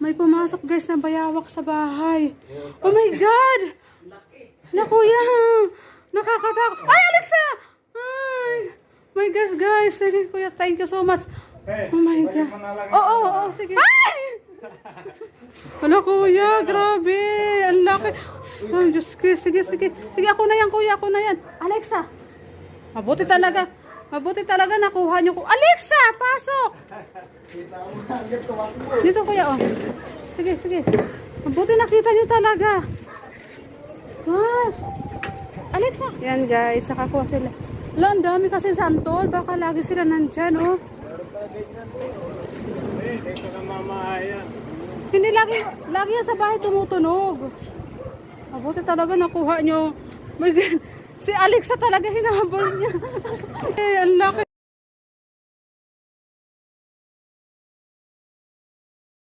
May pumasok guys na bayawak sa bahay. Oh my God! Na kuya! Nakakatakot. Ay, Alexa! Ay! My gosh guys. Sige kuya, thank you so much. Oh my God. Oo, sige. Ay! Wala kuya, grabe. Ang laki. Ay, Diyos ko. Sige. Sige, ako na yan kuya, ako na yan. Alexa! Mabuti talaga nakuha niyo ko. Alexa, pasok! Dito kuya, oh. Sige. Mabuti nakita niyo talaga. Gosh. Alexa. Yan guys, nakakuha sila. Wala, ang dami kasi santol. Baka lagi sila nandyan, oh. Hindi lagi yan sa bahay tumutunog. Mabuti talaga nakuha niyo. My God. Si Alexa talaga hinahabol niya. Eh, ang laki.